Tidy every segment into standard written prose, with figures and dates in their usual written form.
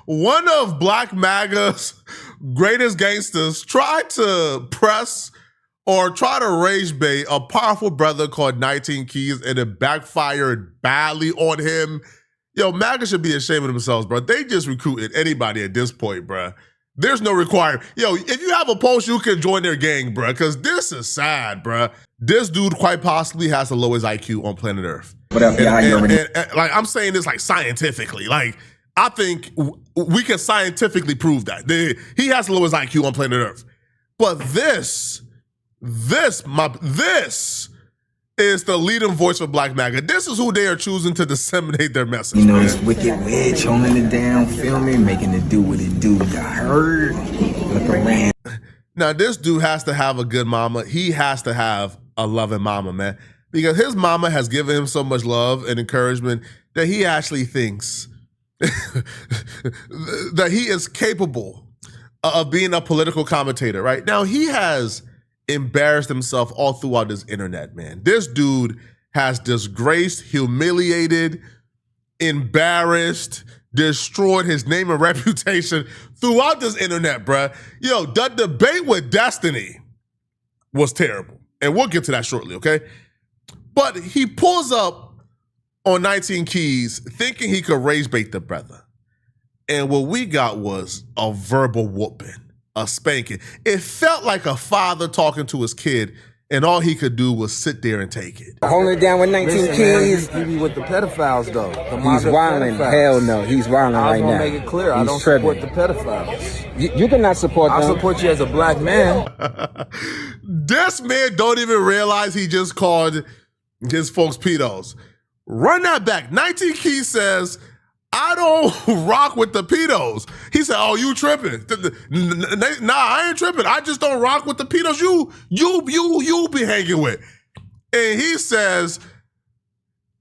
one of Black MAGA's greatest gangsters tried to press or try to rage bait a powerful brother called 19 Keys, and it backfired badly on him. Yo, MAGA should be ashamed of themselves, bro. They just recruited anybody at this point, bro. There's no requirement. Yo, if you have a post, you can join their gang, bro, because this is sad, bro. This dude quite possibly has the lowest IQ on planet Earth. What up, and like, I'm saying this like scientifically. Like, I think we can scientifically prove that. He has the lowest IQ on planet Earth. But this is the leading voice for Black MAGA. This is who they are choosing to disseminate their message. You know, this wicked witch holding it down, filming, making it do what it do. You heard? Look around. Now, this dude has to have a good mama. He has to have a loving mama, man. Because his mama has given him so much love and encouragement that he actually thinks that he is capable of being a political commentator, right? Now, he has embarrassed himself all throughout this internet, man. This dude has disgraced, humiliated, embarrassed, destroyed his name and reputation throughout this internet, bruh. Yo, the debate with Destiny was terrible. And we'll get to that shortly, okay? But he pulls up on 19 Keys thinking he could rage bait the brother. And what we got was a verbal whooping. A spanking. It felt like a father talking to his kid, and all he could do was sit there and take it. Holding it down with 19 Keys. He be with the pedophiles, though. He's wilding. Hell no, he's wilding right now. I want to make it clear, I don't support the pedophiles. You cannot support them. I support you as a Black man. This man don't even realize he just called his folks pedos. Run that back. 19 Keys says, I don't rock with the pedos. He said, oh, you tripping. Nah, I ain't tripping. I just don't rock with the pedos you be hanging with. And he says,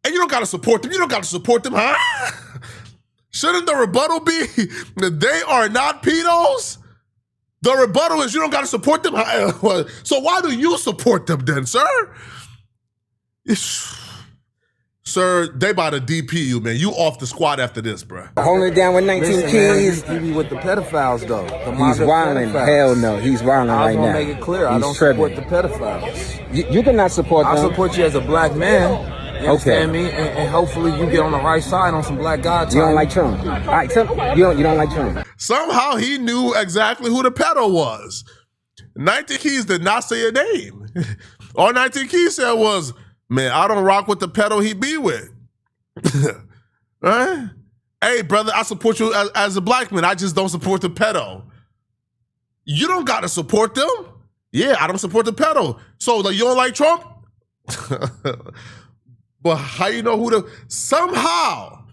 and you don't gotta support them. You don't gotta support them, huh? Shouldn't the rebuttal be that they are not pedos? The rebuttal is you don't gotta support them. So why do you support them then, sir? Sir, they about to DP you, man. You off the squad after this, bro. Holding it down with 19 Keys. He be with the pedophiles, though. He's wilding. Hell no, he's wilding right now. I want to make it clear, I don't support the pedophiles. You cannot support them. I support you as a Black man. You understand me? And hopefully you get on the right side on some Black God time. You don't like Trump. All right, you don't like Trump. Somehow he knew exactly who the pedo was. 19 Keys did not say a name. All 19 Keys said was, man, I don't rock with the pedo he be with. Right? Hey, brother, I support you as a Black man. I just don't support the pedo. You don't got to support them. Yeah, I don't support the pedo. So like, you don't like Trump? But how you know who the... Somehow,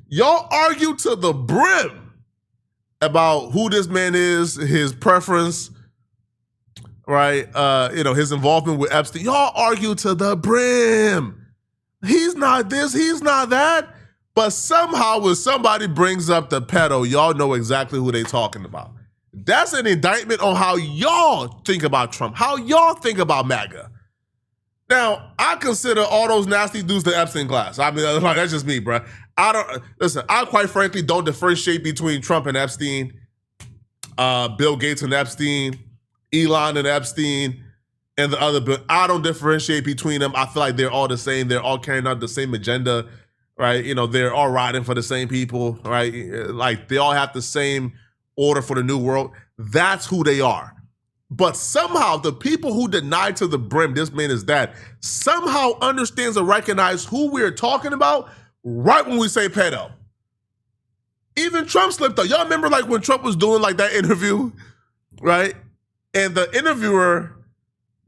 y'all argue to the brim about who this man is, his preference, right? His involvement with Epstein. Y'all argue to the brim. He's not this, he's not that. But somehow when somebody brings up the pedo, y'all know exactly who they talking about. That's an indictment on how y'all think about Trump, how y'all think about MAGA. Now, I consider all those nasty dudes the Epstein class. I mean, that's just me, bro. I quite frankly don't differentiate between Trump and Epstein, Bill Gates and Epstein, Elon and Epstein, and the other, but I don't differentiate between them. I feel like they're all the same. They're all carrying out the same agenda, right? They're all riding for the same people, right? Like they all have the same order for the new world. That's who they are. But somehow the people who deny to the brim this man is that somehow understands and recognize who we're talking about right when we say pedo. Even Trump slipped up. Y'all remember like when Trump was doing like that interview, right? And the interviewer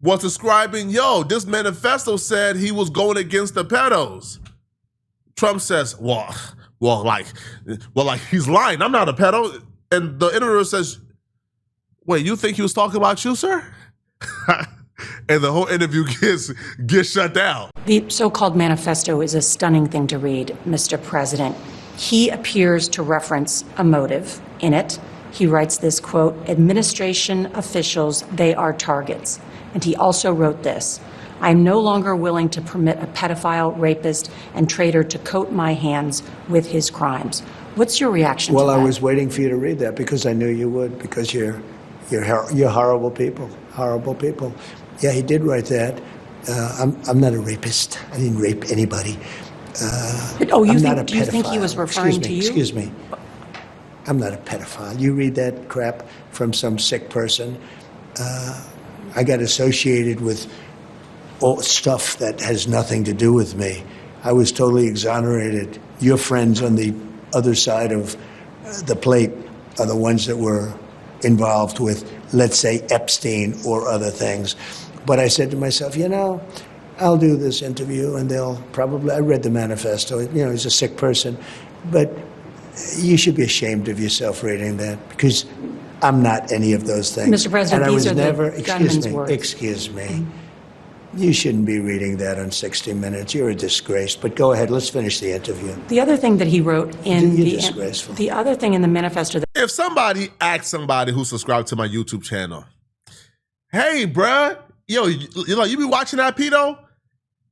was describing, yo, this manifesto said he was going against the pedos. Trump says, well, he's lying. I'm not a pedo. And the interviewer says, wait, you think he was talking about you, sir? And the whole interview gets shut down. The so-called manifesto is a stunning thing to read, Mr. President. He appears to reference a motive in it. He writes this, quote, administration officials, they are targets. And he also wrote this, I am no longer willing to permit a pedophile, rapist, and traitor to coat my hands with his crimes. What's your reaction Well, to that? I was waiting for you to read that because I knew you would, because you're horrible people, horrible people. Yeah, he did write that. I'm not a rapist. I didn't rape anybody. Oh, I'm not a do you think he pedophile. was referring to you? Excuse me. I'm not a pedophile. You read that crap from some sick person. I got associated with all stuff that has nothing to do with me. I was totally exonerated. Your friends on the other side of the plate are the ones that were involved with, let's say, Epstein or other things. But I said to myself, you know, I'll do this interview and they'll probably, I read the manifesto, you know, he's a sick person, but you should be ashamed of yourself reading that, because I'm not any of those things. Mr. President, and I these was are never, the gunman's words. Excuse me. You shouldn't be reading that on 60 Minutes. You're a disgrace. But go ahead, let's finish the interview. The other thing that he wrote in You're disgraceful. the other thing in the manifesto that If somebody asks somebody who subscribed to my YouTube channel, hey, bruh, yo, you be watching that pedo?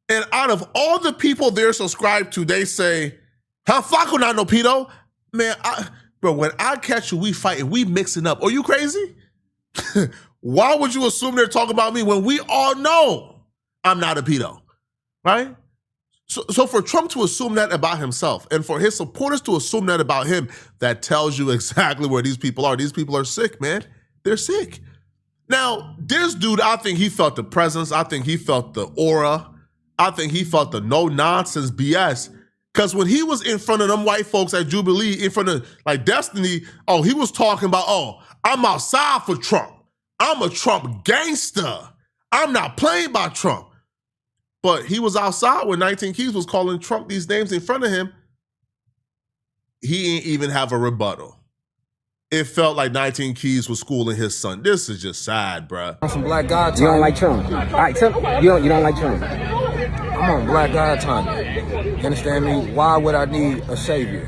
And out of all the people they're subscribed to, they say, "How fuck not no pedo?" Man, bro, when I catch you, we fighting, we mixing up. Are you crazy? Why would you assume they're talking about me when we all know I'm not a pedo, right? So for Trump to assume that about himself and for his supporters to assume that about him, that tells you exactly where these people are. These people are sick, man. They're sick. Now, this dude, I think he felt the presence. I think he felt the aura. I think he felt the no-nonsense BS. Because when he was in front of them white folks at Jubilee, in front of like Destiny, oh, he was talking about, oh, I'm outside for Trump. I'm a Trump gangster. I'm not playing by Trump. But he was outside when 19 Keys was calling Trump these names in front of him. He ain't even have a rebuttal. It felt like 19 Keys was schooling his son. This is just sad, bruh. On some black guy time. You don't like Trump. All right, you don't like Trump. I'm on black guy time. You understand me? Why would I need a savior?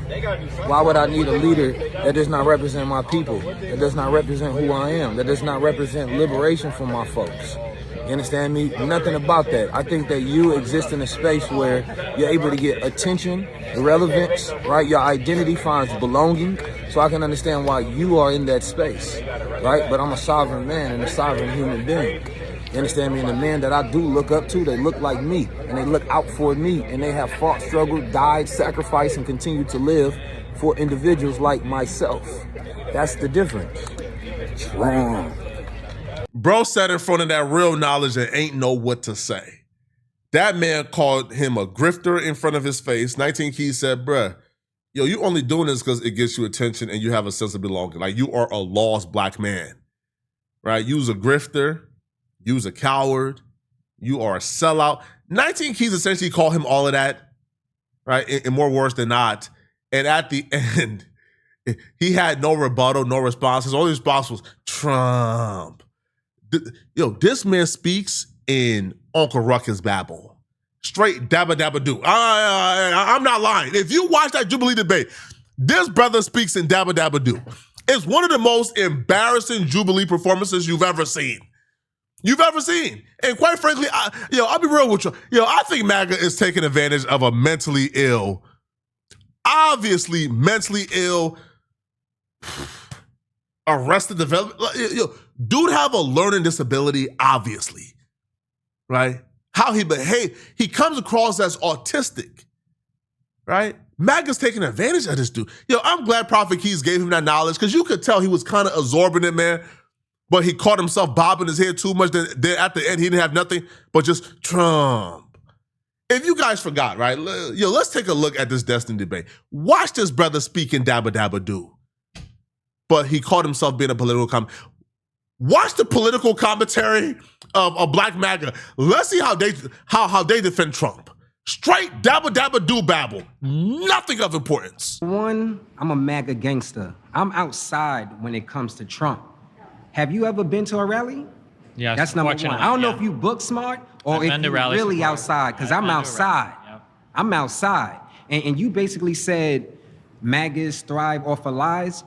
Why would I need a leader that does not represent my people, that does not represent who I am, that does not represent liberation for my folks? You understand me? Nothing about that. I think that you exist in a space where you're able to get attention, relevance, right? Your identity finds belonging. So I can understand why you are in that space, right? But I'm a sovereign man and a sovereign human being. You understand me? And the men that I do look up to, they look like me and they look out for me and they have fought, struggled, died, sacrificed, and continue to live for individuals like myself. That's the difference. Wrong. Bro sat in front of that real knowledge and ain't know what to say. That man called him a grifter in front of his face. 19 Keys said, bruh, yo, you only doing this because it gets you attention and you have a sense of belonging. Like, you are a lost black man, right? You's a grifter. You's a coward. You are a sellout. 19 Keys essentially called him all of that, right? In more words than not. And at the end, he had no rebuttal, no response. His only response was Trump. Yo, this man speaks in Uncle Ruckus babble. Straight dabba dabba do. I'm not lying. If you watch that Jubilee debate, this brother speaks in dabba dabba do. It's one of the most embarrassing Jubilee performances you've ever seen. And quite frankly, I'll be real with you. I think MAGA is taking advantage of a mentally ill, obviously mentally ill, arrested development. Dude have a learning disability, obviously, right? How he behave, he comes across as autistic, right? MAGA's taking advantage of this dude. I'm glad Prophet Keys gave him that knowledge, because you could tell he was kind of absorbing it, man. But he caught himself bobbing his head too much. Then at the end, he didn't have nothing but just Trump. If you guys forgot, right? Let's take a look at this Destiny debate. Watch this brother speak in dabba dabba do. But he caught himself being a political comment. Watch the political commentary of Black MAGA. Let's see how they defend Trump. Straight dabba dabba do babble. Nothing of importance. One, I'm a MAGA gangster. I'm outside when it comes to Trump. Have you ever been to a rally? Yes. That's number one. I don't know if you book smart or if you're really outside, because I'm outside. Yep. I'm outside. And you basically said MAGAs thrive off of lies.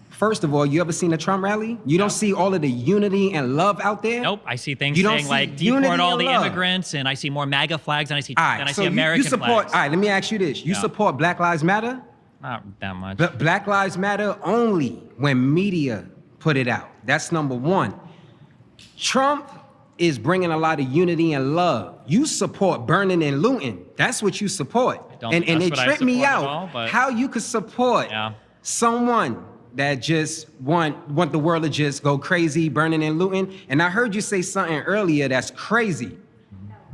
First of all, you ever seen a Trump rally? You don't see all of the unity and love out there? Nope. I see things You don't saying see like unity deport all and the love. immigrants, and I see more MAGA flags than I see All right, than I so see American you support, flags. all right, let me ask you this. You Yeah. support Black Lives Matter? Not that much. But Black Lives Matter only when media put it out. That's number one. Trump is bringing a lot of unity and love. You support burning and looting. That's what you support. And it tripped me out how you could support someone that just want the world to just go crazy, burning and looting. And I heard you say something earlier that's crazy.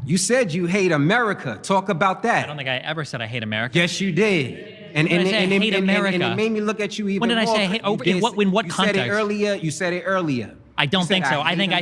You said you hate America. Talk about that. I don't think I ever said I hate America. Yes, you did. And When did I say I hate America? And it made me look at you even more. When did I say I hate? In what context? You said it earlier. I don't think so. I think I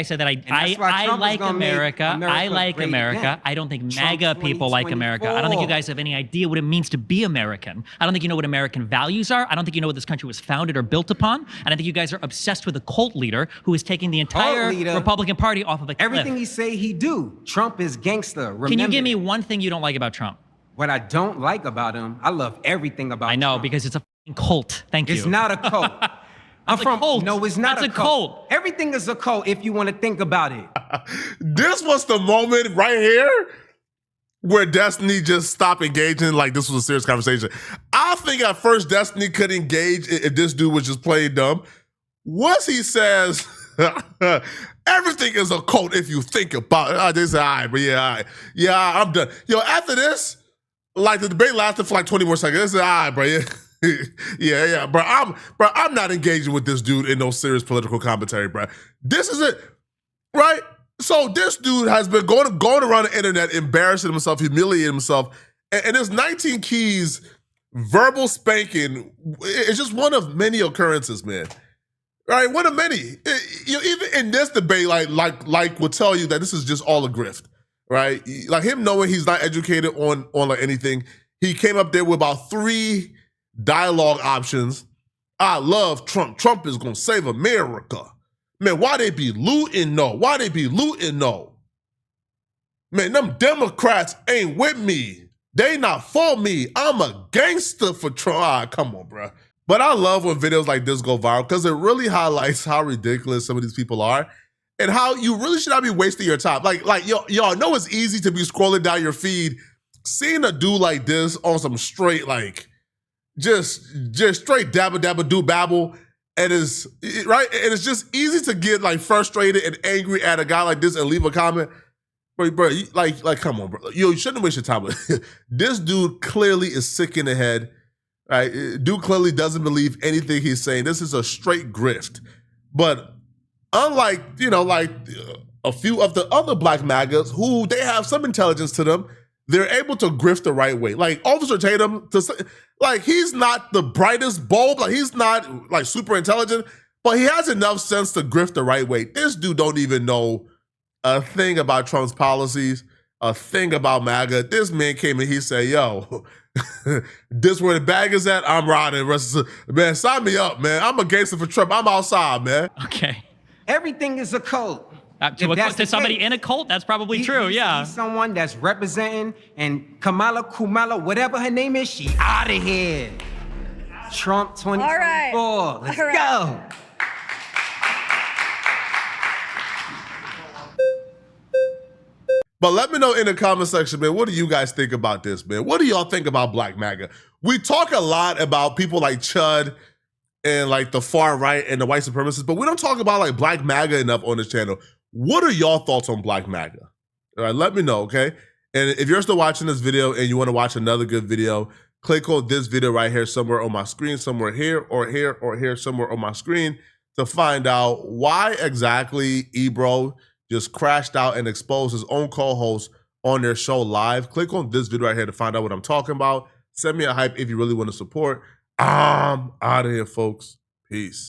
said that I like America. I like America. I don't think MAGA people like America. I don't think you guys have any idea what it means to be American. I don't think you know what American values are. I don't think you know what this country was founded or built upon. And I think you guys are obsessed with a cult leader who is taking the entire Republican Party off of a cliff. Everything he say he do. Trump is gangster. Remember. Can you give me one thing you don't like about Trump? What I don't like about him, I love everything about Trump. I know, because it's a cult. Thank you. It's not a cult. It's a cult. No, it's not a cult. Everything is a cult if you want to think about it. This was the moment right here where Destiny just stopped engaging like this was a serious conversation. I think at first Destiny could engage if this dude was just playing dumb. Once he says, everything is a cult if you think about it. I just say, all right, but yeah, all right. Yeah, I'm done. Yo, after this, like the debate lasted for like 20 more seconds. I said, all right, bro, yeah. yeah, bro. I'm not engaging with this dude in no serious political commentary, bro. This is it, right? So this dude has been going around the internet, embarrassing himself, humiliating himself, and his 19 keys verbal spanking is just one of many occurrences, man. Right, one of many. Even in this debate, like will tell you that this is just all a grift, right? Like him knowing he's not educated on like anything, he came up there with about 3 dialogue options. I love Trump. Trump is gonna save America. Man, why they be looting? No. Why they be looting? No. Man, them Democrats ain't with me. They not for me. I'm a gangster for Trump. Ah, come on, bro. But I love when videos like this go viral because it really highlights how ridiculous some of these people are and how you really should not be wasting your time. Like y'all know it's easy to be scrolling down your feed, seeing a dude like this on some straight like just straight dabba do babble, and it's right, and it's just easy to get like frustrated and angry at a guy like this and leave a comment. Bro, like come on, bro. You shouldn't waste your time with it. This dude clearly is sick in the head. Right? Dude clearly doesn't believe anything he's saying. This is a straight grift. But unlike, like a few of the other Black MAGAs who they have some intelligence to them, they're able to grift the right way. Like Officer Tatum, he's not the brightest bulb, like he's not like super intelligent, but he has enough sense to grift the right way. This dude don't even know a thing about Trump's policies, a thing about MAGA. This man came in, he said, yo, this where the bag is at, I'm riding. Man, sign me up, man. I'm a gangster for Trump. I'm outside, man. Okay. Everything is a cult. To somebody in a cult, that's probably true, yeah. Someone that's representing, and Kumala, whatever her name is, she out of here. Trump 2024. All right. Let's go. But let me know in the comment section, man, what do you guys think about this, man? What do y'all think about Black MAGA? We talk a lot about people like Chud and like the far right and the white supremacists, but we don't talk about like Black MAGA enough on this channel. What are y'all thoughts on Black MAGA? All right, let me know, okay? And if you're still watching this video and you want to watch another good video, click on this video right here somewhere on my screen, somewhere here or here or here, somewhere on my screen to find out why exactly Ebro just crashed out and exposed his own co-host on their show live. Click on this video right here to find out what I'm talking about. Send me a hype if you really want to support. I'm out of here, folks. Peace.